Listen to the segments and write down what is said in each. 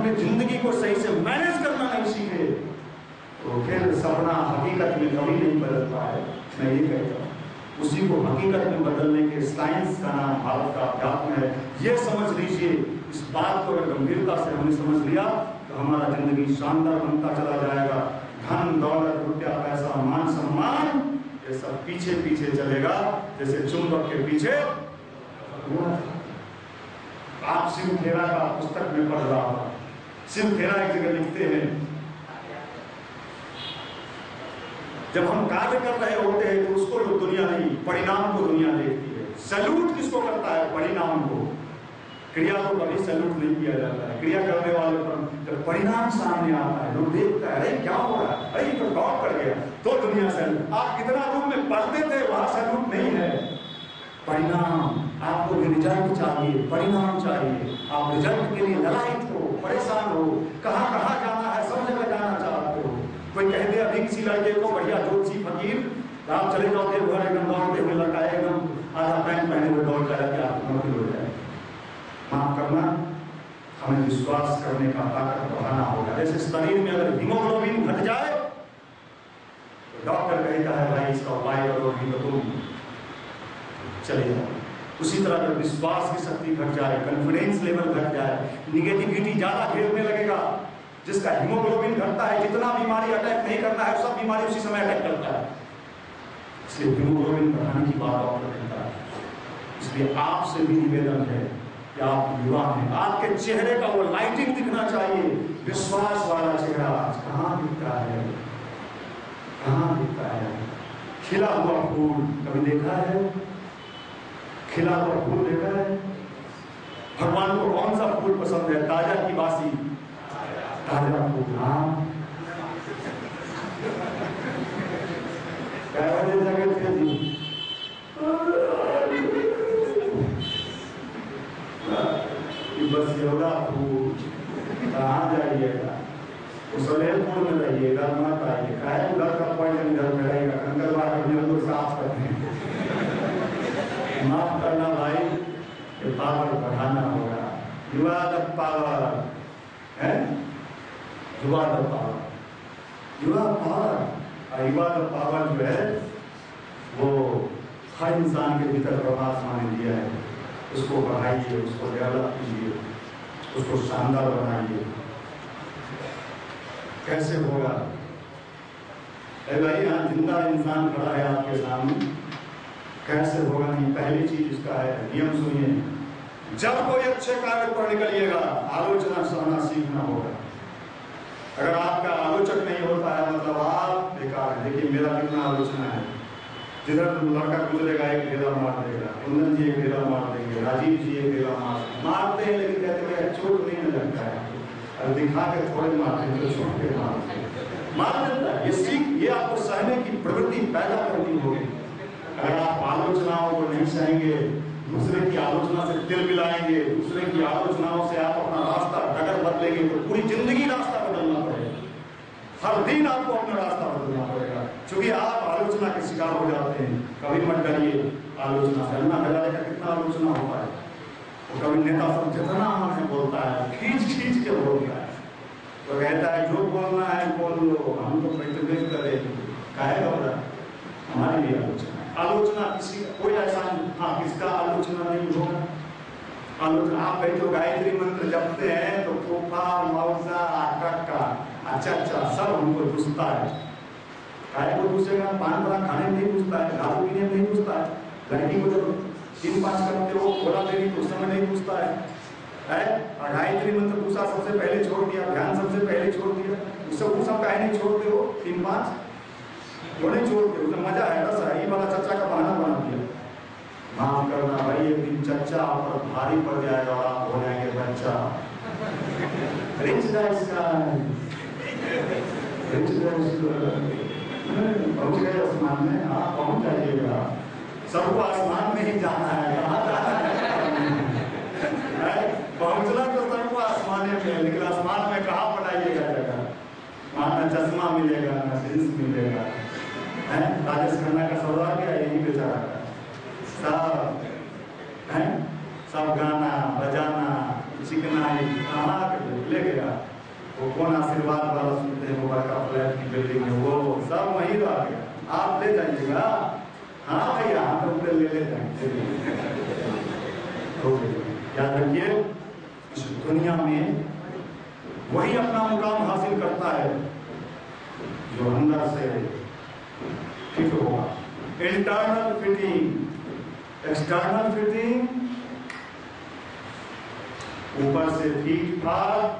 अपने जिंदगी को सही से मैनेज करना नहीं सीखे तो फिर सपना हकीकत में कभी नहीं बदल पाए। मैं ये कहता हूँ उसी को हकीकत में बदलने के साइंस का नाम भारत का अध्यात्म है। ये समझ लीजिए, इस बात को अगर गंभीरता से हमने समझ लिया तो हमारा जिंदगी शानदार बनता चला जाएगा। धन दौलत रुपया पैसा मान सम्मान ये सब पीछे पीछे चलेगा जैसे चुंबक के पीछे। आप शिव खेरा का पुस्तक में पढ़ रहा था, शिव खेरा एक जगह लिखते हैं जब हम कार्य कर रहे होते हैं तो उसको दुनिया नहीं, परिणाम को दुनिया देखती है। सैल्यूट किसको करता है? परिणाम को। क्रिया को कभी सैल्यूट नहीं किया जाता है। क्रिया करने वाले पर जब परिणाम सामने आता है लोग देखता है अरे क्या हो रहा है, अरे तो गौर कर गया तो दुनिया सैल्यूट। आप कितना रूप में पढ़ते थे वहां सैल्यूट नहीं है। परिणाम, आपको रिजल्ट चाहिए, परिणाम चाहिए। आप रिजल्ट के लिए ललायित हो, परेशान हो, कहाँ कहाँ जाना है सब जगह जाना चाहते हो। कोई कह दे अभी किसी लड़के को बढ़िया ज्योतिषी फकीर आप चले जाओ देवघर एकदम दौड़ते हुए लड़का एकदम आधा पैंट पहने हुए दौड़ जाए कि आप नौकरी हो जाए। माफ करना, हमें विश्वास करने का ताकत बढ़ाना होगा। जैसे शरीर में अगर हीमोग्लोबिन घट जाए तो डॉक्टर कहता है भाई इसका उपाय करो, नहीं तो तुम चले जाओ। उसी तरह अगर विश्वास की शक्ति घट जाए, कॉन्फिडेंस लेवल घट जाए, निगेटिविटी ज्यादा घेरने लगेगा। जिसका हीमोग्लोबिन घटता है, जितना बीमारी अटैक नहीं करना है सब बीमारी उसी समय अटैक करता है। इसलिए हीमोग्लोबिन बढ़ाने की बात डॉक्टर कहता है। इसलिए आपसे भी निवेदन है कि आप युवा हैं, आपके चेहरे का वो लाइटिंग दिखना चाहिए। विश्वास वाला चेहरा आज कहाँ दिखता है? कहाँ दिखता है? खिला हुआ फूल कभी देखा है? खिला हुआ फूल देखा है? भगवान को कौन सा फूल पसंद है? ताजा की बासी? ताजा फूल। हाँ, जगह थे जी बस योगा फूल। कहाँ जाइएगा? सलेमपुर में रहिएगा, मत आइए। घर का पॉइजन घर में रहेगा, कंकड़बाग साफ करते हैं। माफ करना भाई, ये पावर बढ़ाना होगा। युवा द पावर है, युवा द पावर, युवा पावर। युवा द पावर जो है वो हर इंसान के भीतर परमात्मा ने दिया है। उसको बढ़ाइए, उसको डेवलप कीजिए, उसको शानदार बनाइए। कैसे होगा? भाई यहाँ जिंदा इंसान खड़ा है आपके सामने, कैसे होगा? नहीं, पहली चीज इसका है, नियम सुनिए। जब कोई अच्छे कार्य पर निकलिएगा आलोचना सहना सीखना होगा। अगर आपका आलोचक नहीं होता है मतलब आप बेकार है। देखिए मेरा कितना आलोचना है, जिधर लड़का गुजरेगा एक ढेला मार देगा, कुंदन जी एक ढेला मार देंगे, राजीव जी एक ढेला मारते हैं, लेकिन कहते हैं चोट नहीं लगता है। और दिखा के थोड़े मारते हैं तो छोड़ के मार देता है। ये सीख, ये आपको सहने की प्रवृत्ति पैदा करनी होगी। अगर आप आलोचनाओं को नहीं सहेंगे, दूसरे की आलोचना से दिल मिलाएंगे, दूसरे की आलोचनाओं से आप अपना रास्ता डगर बदलेंगे तो पूरी जिंदगी रास्ता बदलना पड़ेगा। हर दिन आपको अपना रास्ता बदलना पड़ेगा, क्योंकि आप आलोचना के शिकार हो जाते हैं। कभी मत डरिए आलोचना से। अन्ना हजारे का कितना आलोचना होता है, वो कभी नेता सब जितना मन बोलता है खींच खींच के बोलता है, तो कहता है जो बोलना है बोल लो, हम तो प्रतिवेद करें, काहे घबरा। हमारी भी आलोचना किसी कोई ऐसा हाँ किसका आलोचना नहीं होगा। आलोचना आप बैठो गायत्री मंत्र जपते हैं तो फूफा मौसा काका अच्छा सब हमको घुसता है। काहे को घुसेगा? पान वाला खाने में नहीं घुसता है, दारू पीने में नहीं घुसता है, लड़की को जब 3-5 करते हो बोला देगी तो उस समय नहीं घुसता है। गायत्री मंत्र दूसरा सबसे पहले छोड़ दिया, ध्यान सबसे पहले छोड़ दिया, उससे वो सब काहे नहीं छोड़ते हो? 3-5 वो नहीं छोड़ते, उसमें मजा है, रस है। ये वाला चर्चा का बहाना बना दिया। माफ करना भाई, एक दिन चर्चा आप पर भारी पड़ जाएगा और आप हो जाएंगे बच्चा। रिच गाइस का पहुंच गए आसमान में, आप पहुंच जाइएगा। सबको आसमान में ही जाना है, कहाँ जाना है? पहुंचना तो सबको आसमान में, लेकिन आसमान में कहाँ पढ़ाइएगा जगह? वहाँ ना चश्मा मिलेगा ना जींस मिलेगा। राजेश खन्ना का सौदा क्या यही बेचारा का सब है, सब गाना बजाना चिकनाई कहाँ ले गया। वो कौन आशीर्वाद वाला सुनते हैं, वो बड़का फ्लैट की बिल्डिंग है, वो सब वहीं रह गया। आप ले जाइएगा। हाँ भैया, हम तो पूरे ले जाएंगे। याद रखिए, इस दुनिया में वही अपना मुकाम हासिल करता है जो अंदर से फिट होगा। इंटरनल फिटिंग, एक्सटर्नल फिटिंग, ऊपर से ठीक ठाक।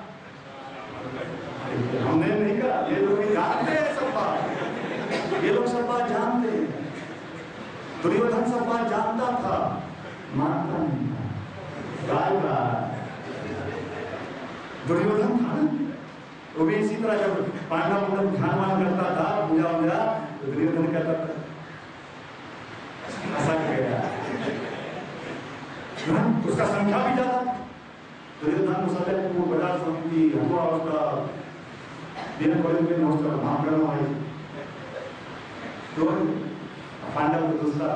हमने नहीं कहा, ये लोग जानते हैं सब बात, ये लोग सब बात जानते हैं। दुर्योधन सब बात जानता था, मानता नहीं था। दुर्योधन था ना, वो भी इसी तरह जब पांडव मतलब ध्यान मान करता था, पूजा वूजा, तो दुर्योधन कहता था ऐसा गया। उसका संख्या भी ज्यादा था। दुर्योधन को सदैव वो बड़ा समिति हुआ, उसका दिन कॉलेज में उसका नाम करना है। तो पांडव को दूसरा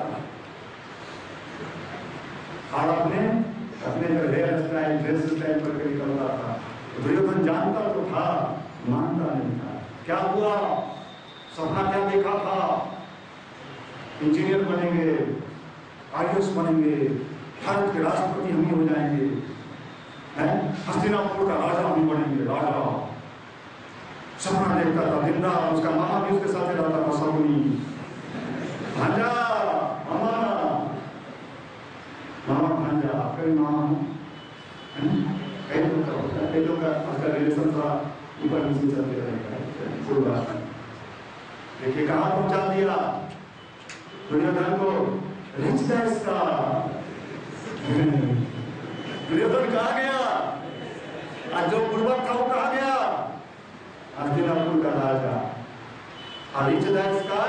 और अपने हेयर स्टाइल, ड्रेस स्टाइल करके निकलता था। दुर्योधन जानता तो था, मानता नहीं था। क्या हुआ, सपना क्या देखा था, इंजीनियर बनेंगे, आईएएस बनेंगे, भारत के राष्ट्रपति हम ही हो जाएंगे, हस्तिनापुर का राजा हम बनेंगे, राजा। सपना देखता था दिन रात। उसका मामा भी उसके साथ रहता था, सगुनी भांजा, मामा मामा भांजा, कई मामा कई लोग का उसका रिलेशन थोड़ा ऊपर नीचे चलते रहेगा। देखिए कहाँ पहुंचा दिया दुर्योधन को, रिच डैश का। दुर्योधन कहाँ गया, आज जो पूर्वक था वो कहाँ गया, हस्तिनापुर का राजा। और रिच डैश का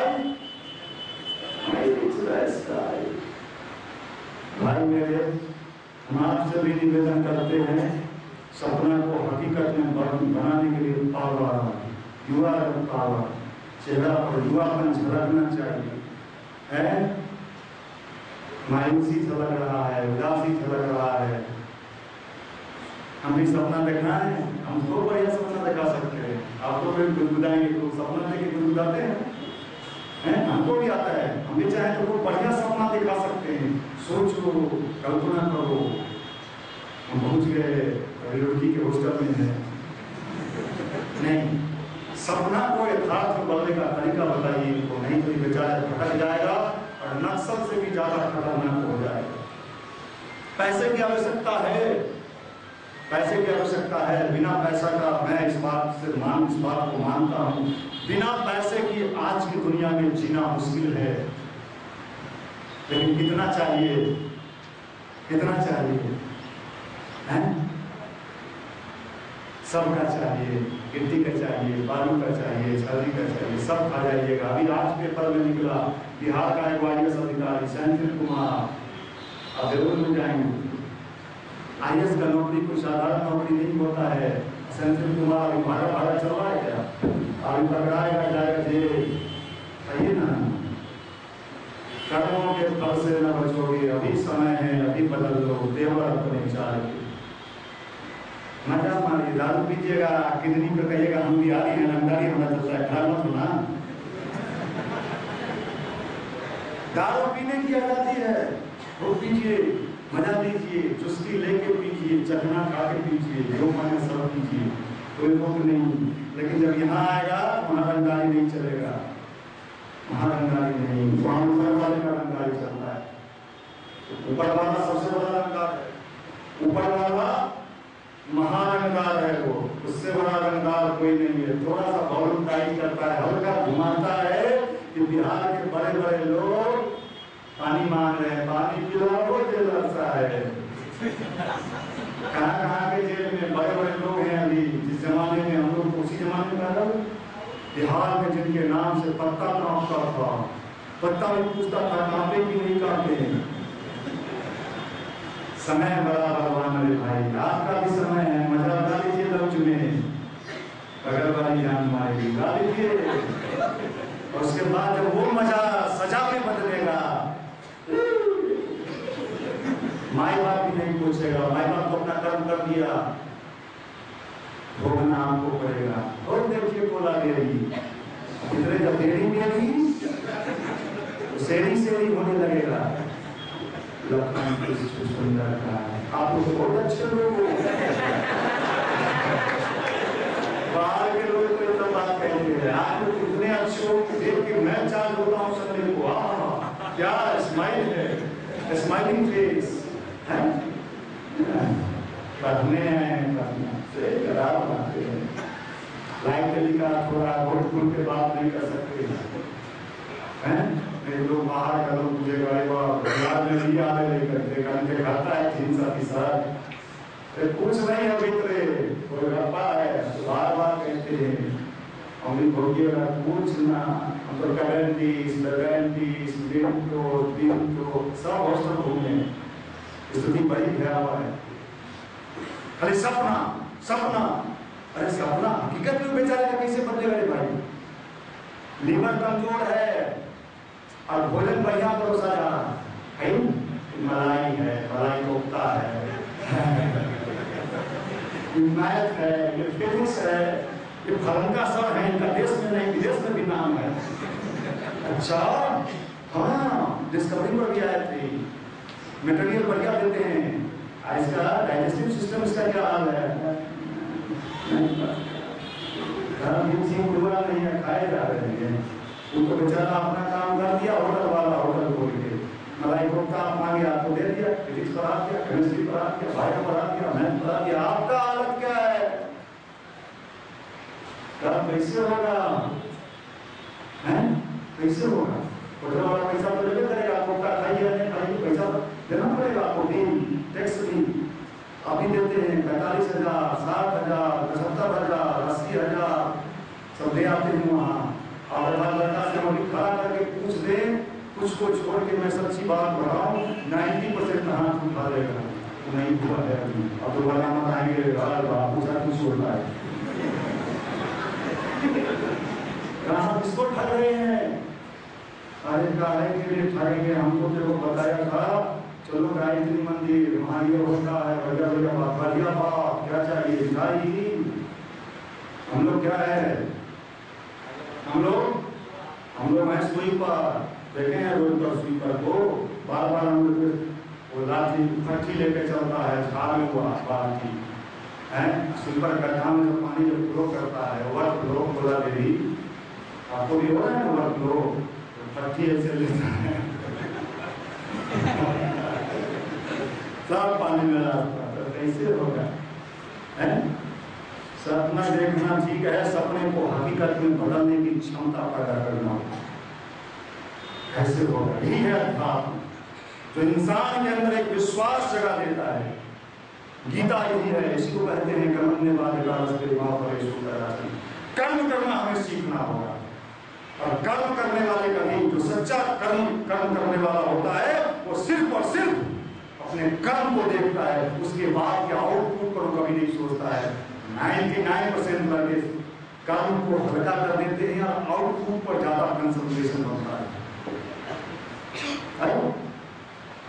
भाई मेरे, हम आपसे भी निवेदन करते हैं, सपना को हकीकत में बनाने के लिए पावर, युवा पावर, चेहरा पर युवापन झलकना चाहिए, है मायूसी झलक रहा है, उदासी झलक रहा है। हम भी सपना देखना है, हम तो बढ़िया सपना दिखा सकते हैं। आप तो कोई गुदगुदाएंगे, तो सपना देख के गुदगुदाते हैं, हमको भी आता है। हम भी चाहे तो वो बढ़िया सपना दिखा सकते हैं। सोचो, कल्पना करो, हम पहुंच गए लड़की के हॉस्टल में है। नहीं, सपना को यथार्थ में बदलने का तरीका बताइए इनको, नहीं तो बेचारा भटक जाएगा और नक्सल से भी ज्यादा खतरनाक हो जाएगा। पैसे की आवश्यकता है, पैसे की आवश्यकता है। बिना पैसा का, मैं इस बात को मानता हूँ, बिना पैसे की आज की दुनिया में जीना मुश्किल है। लेकिन कितना चाहिए, कितना चाहिए, हैं? सबका चाहिए, गिट्टी का चाहिए, बालू का चाहिए, छर्री का चाहिए, सब खा जाइएगा। अभी आज पेपर में निकला, बिहार का एक IAS अधिकारी सेंथिल कुमार, अब जरूर मिल जाएंगे। IAS का नौकरी कोई साधारण नौकरी नहीं होता है। सेंथिल कुमार अभी भारत चल रहा है क्या, अभी पकड़ाएगा, जाएगा जेल। सही ना, कर्मों के फल से न बचोगे, अभी समय है, अभी बदल लो, देवर अपने विचार की। मजा मारिए, दारू पीजिएगा, किडनी पे कहिएगा हम बिहारी हैं, रंगदारी हमारा चलता है, खराब मत होना। दारू पीने की आजादी है, वो पीजिए, मजा लीजिए, चुस्की लेके पीजिए, चखना खा के पीजिए, जो माने सब पीजिए, कोई रोक नहीं। लेकिन जब यहाँ आएगा वहाँ रंगदारी नहीं चलेगा, वहाँ रंगदारी नहीं, वहाँ ऊपर वाले का रंगदारी चलता है। ऊपर वाला सबसे बड़ा रंगदार है, ऊपर वाला महारंगदार है, वो उससे बड़ा रंगदार कोई नहीं है। थोड़ा सा वॉल्यूम टाइट करता है, हल्का घुमाता है कि बिहार के बड़े बड़े लोग पानी मांग रहे हैं, पानी पिलाओ, जेल अच्छा है। कहाँ कहाँ के जेल में बड़े बड़े लोग हैं अभी, जिस जमाने में हम लोग उसी जमाने में पैदा हुए। बिहार में जिनके नाम से पत्ता कांपता था, पत्ता भी पूछता था कांपे की नहीं कांपे। समय बड़ा बलवान मेरे भाई, आपका भी समय है, मजा ला लीजिए लफ्ज में, बगल वाली जान मारेगी, ला लीजिए। और उसके बाद जब वो मजा सजा में बदलेगा, माई बाप भी नहीं पूछेगा, माई बाप तो अपना कर्म कर दिया, भोगना आपको पड़ेगा। और देखिए कोला देरी, कितने जब देरी देरी तो सेरी सेरी होने लगेगा। लखन कृष्ण सुंदर का आप लोग बहुत अच्छे लोग हो, बाहर के लोग तो इतना बात कहते हैं, आप लोग इतने अच्छे हो देख के मैं चार्ज होता हूँ सुनने को। क्या स्माइल है, स्माइलिंग फेस है। पढ़ने हैं, पढ़ना से खराब बातें हैं। लाइट चली का थोड़ा वोट खुल के बात नहीं कर सकते हैं। लोग बाहर का लोग मुझे में भी आ रहे लेकर खाता है 3 कुछ नहीं है मित्र, कोई रप्पा है बार बार कहते हैं हम भोगिएगा कुछ ना, हम तो गारंटीज दिन तो सब हॉस्टल घूमे। स्थिति बड़ी भयावह है। खाली सपना सपना, अरे सपना हकीकत में बेचारे का कैसे बदलेगा रे भाई। लीवर कमजोर है और भोजन बढ़िया परोसा जा रहा है, मलाई है, मलाई कोफ्ता है, मैथ है, ये फिजिक्स है, ये फलन का सर है, इनका देश में नहीं विदेश में भी नाम है। अच्छा हाँ, डिस्कवरी पर भी आए थे, मटेरियल बढ़िया देते हैं। इसका डाइजेस्टिव सिस्टम इसका क्या हाल है? नहीं है, खाए जा रहे हैं। वो तो बेचारा अपना काम कर दिया, होटल वाला होटल खोल के मलाई कोफ्ता आप मांगे आपको दे दिया, फिजिक्स पढ़ा दिया, केमिस्ट्री पढ़ा दिया, बायो पढ़ा दिया, मैथ पढ़ा दिया। आपका हालत क्या है? कैसे होगा? हैं? कैसे होगा? होटल वाला पैसा तो लेके करेगा, कोफ्ता खाइए नहीं खाइए पैसा देना पड़ेगा आपको, टैक्स भी अभी देते हैं 45,000, 60,000, 75,000, 80,000 सब दे आते हैं वहाँ। और लड़का से हम खड़ा करके पूछ दे, कुछ को छोड़ के मैं सच्ची बात बताऊं 90% हाथ उठा देगा, नहीं हुआ है अभी। अब तो बड़ा मत आएंगे बापू सा कुछ छोड़ता है। कहाँ किसको ठग रहे हैं? अरे काहे के लिए ठगेंगे? हमको तेरे को बताया था चलो गायत्री मंदिर, वहाँ ये होता है, बढ़िया बढ़िया बाप क्या चाहिए दिखाई। हम लोग क्या है, हम लोग हैं स्वीपर, देखे हैं रोड पर स्वीपर को बार बार हम लोग वो लाठी फट्टी लेके चलता है, झाड़ हुआ बाल्टी है। स्वीपर गड्ढा में जब पानी जब फ्लो करता है, ओवर फ्लो बोला देवी, आपको भी हो रहा है ओवर फ्लो, फट्टी ऐसे लेता है सब पानी में रहता है, तो कैसे होगा? है सपना देखना ठीक है, सपने को हकीकत में बदलने की क्षमता पैदा करना कैसे होगा? यही है अध्यात्म, जो इंसान के अंदर एक विश्वास जगा देता है। गीता यही है, इसी को कहते हैं कर्मण्य कर्म करना हमें सीखना होगा। और कर्म करने वाले का नहीं, जो सच्चा कर्म करने वाला होता है वो सिर्फ और सिर्फ अपने कर्म को देखता है, उसके बाद के आउटपुट पर कभी नहीं सोचता है। 99% लड़के कर्म को हल्का कर देते हैं और आउटपुट पर ज्यादा कंसंट्रेशन होता है।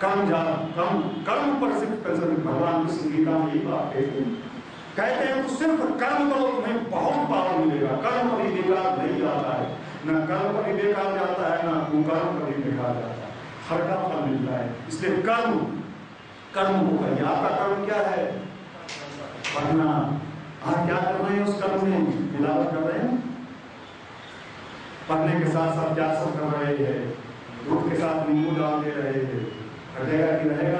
कर्म पर सिर्फ कंसंट्रेशन, भगवान की संगीता में यही बात कहते हैं तो सिर्फ कर्म करो तुम्हें बहुत पावर मिलेगा। कर्म कभी बेकार नहीं जाता है, न कर्म कभी बेकार जाता है, न कुकर्म कभी बेकार जाता है, हर का फल मिलता है। इसलिए कर्म को करिए। आपका कर्म क्या है? पढ़ना। हाँ, क्या कर रहे हैं उस कर्म में? मिलावट कर रहे हैं। पढ़ने के साथ साथ क्या सब कर रहे हैं? दूध के साथ नींबू डाल दे रहे हैं, घटेगा कि रहेगा?